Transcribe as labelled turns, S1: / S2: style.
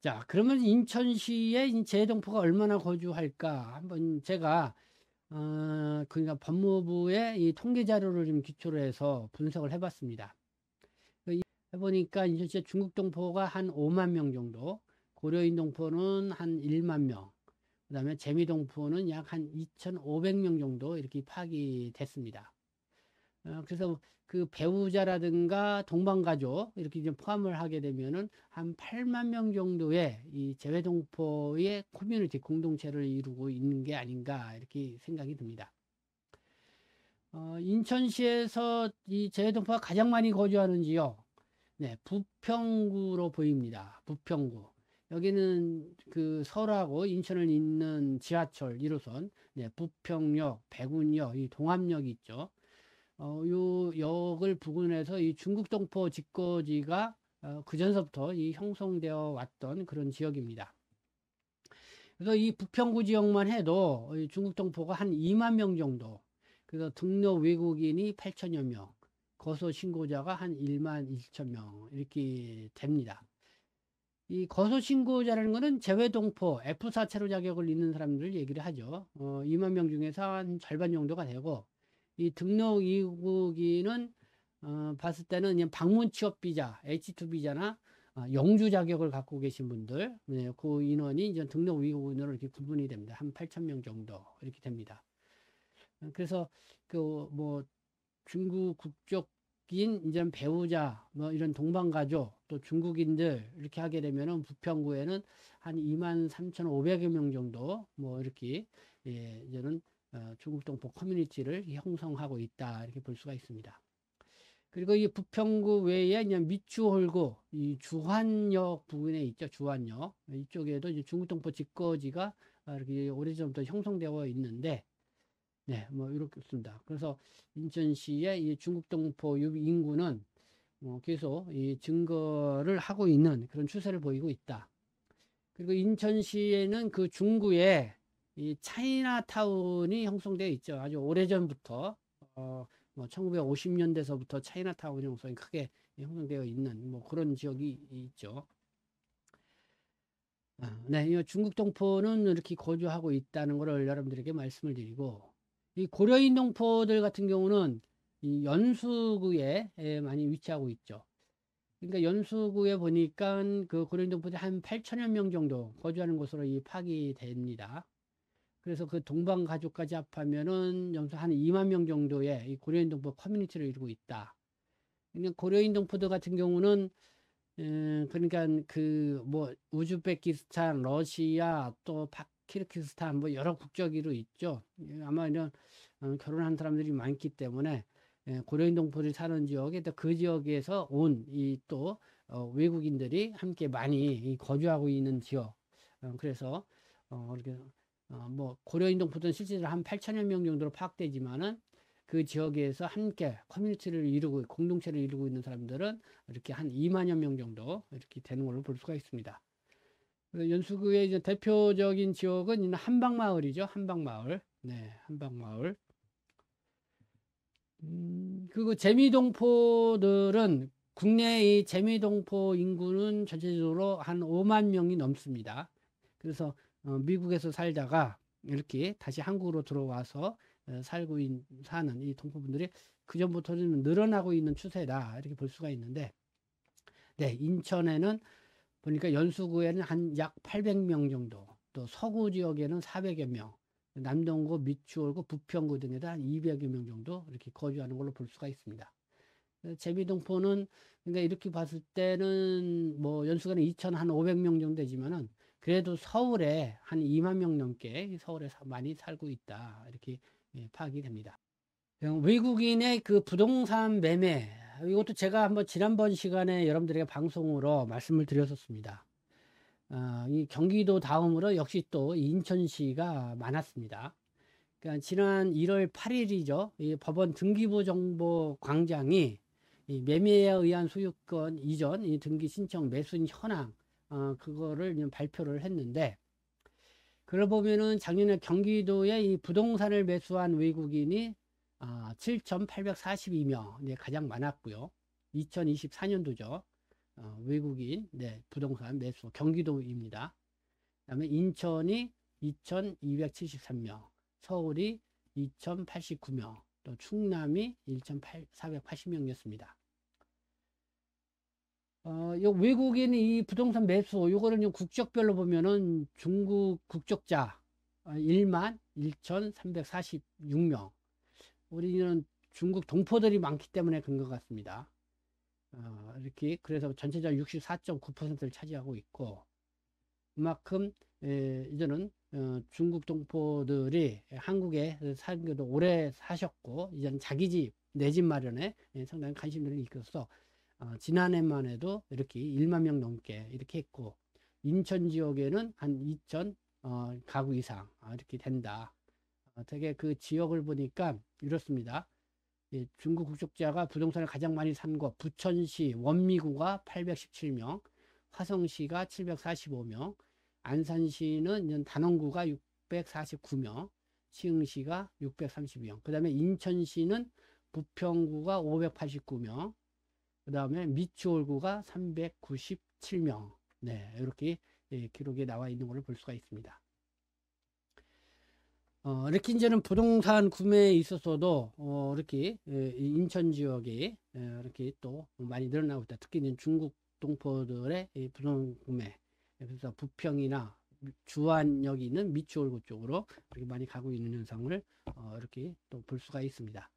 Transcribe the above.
S1: 자, 그러면 인천시에 이 재외동포가 얼마나 거주할까? 한번 제가, 그러니까 법무부의 이 통계 자료를 좀 기초로 해서 분석을 해봤습니다. 해보니까 인천시에 중국동포가 한 5만 명 정도, 고려인동포는 한 1만 명, 그 다음에 재미동포는 약 한 2,500명 정도 이렇게 파악이 됐습니다. 그래서 그 배우자라든가 동반가족 이렇게 좀 포함을 하게 되면은 한 8만 명 정도의 이 재외동포의 커뮤니티 공동체를 이루고 있는 게 아닌가 이렇게 생각이 듭니다. 인천시에서 이 재외동포가 가장 많이 거주하는 지역, 네, 부평구로 보입니다. 부평구. 여기는 그 서울하고 인천을 잇는 지하철 1호선, 네, 부평역, 백운역, 이 동암역이 있죠. 요 역을 부근해서 이 중국동포 집거지가 그전서부터 이 형성되어 왔던 그런 지역입니다. 그래서 이 부평구 지역만 해도 이 중국동포가 한 2만 명 정도, 그래서 등록 외국인이 8천여 명, 거소 신고자가 한 1만 1천 명 이렇게 됩니다. 이 거소 신고자라는 것은 재외동포 F4 체류 자격을 있는 사람들 얘기를 하죠. 2만 명 중에서 한 절반 정도가 되고, 이 등록 외국인은 봤을 때는 그냥 방문 취업 비자, H2 비자나 영주 자격을 갖고 계신 분들, 네, 그 인원이 이제 등록 외국인으로 이렇게 구분이 됩니다. 한 8천 명 정도 이렇게 됩니다. 그래서 그 뭐 중국 국적인 이제 배우자, 뭐 이런 동반가족, 또 중국인들 이렇게 하게 되면은 부평구에는 한 2만 3,500여 명 정도 뭐 이렇게, 예, 이제는 중국 동포 커뮤니티를 형성하고 있다 이렇게 볼 수가 있습니다. 그리고 이 부평구 외에 그냥 미추홀구 이 주환역 부근에 있죠. 주환역 이쪽에도 이제 중국 동포 집거지가 이렇게 오래전부터 형성되어 있는데, 네, 뭐 이렇게 있습니다. 그래서 인천시의 이 중국 동포 인구는 계속 이 증거를 하고 있는 그런 추세를 보이고 있다. 그리고 인천시에는 그 중구에 이 차이나타운이 형성되어 있죠. 아주 오래전부터 뭐 1950년대서부터 차이나타운 형성이 크게 형성되어 있는 뭐 그런 지역이 있죠. 네, 이 중국 동포는 이렇게 거주하고 있다는 것을 여러분들에게 말씀을 드리고, 이 고려인 동포들 같은 경우는 이 연수구에 많이 위치하고 있죠. 그러니까 연수구에 보니까 그 고려인 동포들이 한 8천여 명 정도 거주하는 곳으로 이 파악이 됩니다. 그래서 그 동방 가족까지 합하면은 연수 한 2만 명 정도의 이 고려인 동포 커뮤니티를 이루고 있다. 그러니까 고려인 동포들 같은 경우는 그러니까 그 뭐 우즈베키스탄, 러시아, 또 파키르키스탄 뭐 여러 국적으로 있죠. 아마 이런 결혼한 사람들이 많기 때문에 고려인 동포들이 사는 지역에 또 그 지역에서 온 이 또 외국인들이 함께 많이 거주하고 있는 지역. 그래서 이렇게 뭐 고려인 동포들은 실제로 한 8천여 명 정도로 파악되지만은 그 지역에서 함께 커뮤니티를 이루고 공동체를 이루고 있는 사람들은 이렇게 한 2만여 명 정도 이렇게 되는 걸로 볼 수가 있습니다. 연수구의 이제 대표적인 지역은 한방마을이죠. 한방마을. 네, 한방마을. 그리고 재미동포들은 국내 이 재미동포 인구는 전체적으로 한 5만 명이 넘습니다. 그래서 미국에서 살다가 이렇게 다시 한국으로 들어와서 사는 이 동포분들이 그전부터는 늘어나고 있는 추세다 이렇게 볼 수가 있는데, 네, 인천에는 보니까 연수구에는 한 약 800명 정도, 또 서구 지역에는 400여 명, 남동구, 미추홀구, 부평구 등에도 한 200여 명 정도 이렇게 거주하는 걸로 볼 수가 있습니다. 재미동포는 그러니까 이렇게 봤을 때는 뭐 연수구는 2,500명 정도 되지만은 그래도 서울에 한 2만 명 넘게 서울에 많이 살고 있다 이렇게 파악이 됩니다. 외국인의 그 부동산 매매, 이것도 제가 한번 지난번 시간에 여러분들에게 방송으로 말씀을 드렸었습니다. 이 경기도 다음으로 역시 또 인천시가 많았습니다. 그러니까 지난 1월 8일이죠. 이 법원 등기부 정보 광장이 이 매매에 의한 소유권 이전, 이 등기 신청 매수 현황, 그거를 발표를 했는데, 그걸 보면은 작년에 경기도에 이 부동산을 매수한 외국인이 7,842명, 가장 많았고요. 2024년도죠. 외국인 부동산 매수 경기도입니다. 그다음에 인천이 2,273명, 서울이 2,089명, 또 충남이 1,480명이었습니다. 요 외국인 이 부동산 매수, 요거는 좀 국적별로 보면은 중국 국적자 11,346명. 우리는 중국 동포들이 많기 때문에 그런 것 같습니다. 이렇게 그래서 전체적 64.9%를 차지하고 있고, 그만큼 이제는 중국 동포들이 한국에 살기도 오래 사셨고, 이제는 자기 집, 내 집 마련에 상당히 관심들이 있어서 지난해만 해도 이렇게 1만 명 넘게 이렇게 했고, 인천 지역에는 한 2천 가구 이상 이렇게 된다. 되게 그 지역을 보니까 이렇습니다. 중국 국적자가 부동산을 가장 많이 산 곳, 부천시 원미구가 817명, 화성시가 745명, 안산시는 단원구가 649명, 시흥시가 632명, 그 다음에 인천시는 부평구가 589명, 그 다음에 미추홀구가 397명. 이렇게 기록에 나와 있는 것을 볼 수가 있습니다. 이렇게 이제는 부동산 구매에 있어서도 이렇게 인천 지역에 이렇게 또 많이 늘어나고 있다. 특히 이제 중국 동포들의 부동산 구매, 그래서 부평이나 주안역이 있는 미추홀구 쪽으로 이렇게 많이 가고 있는 현상을 이렇게 또 볼 수가 있습니다.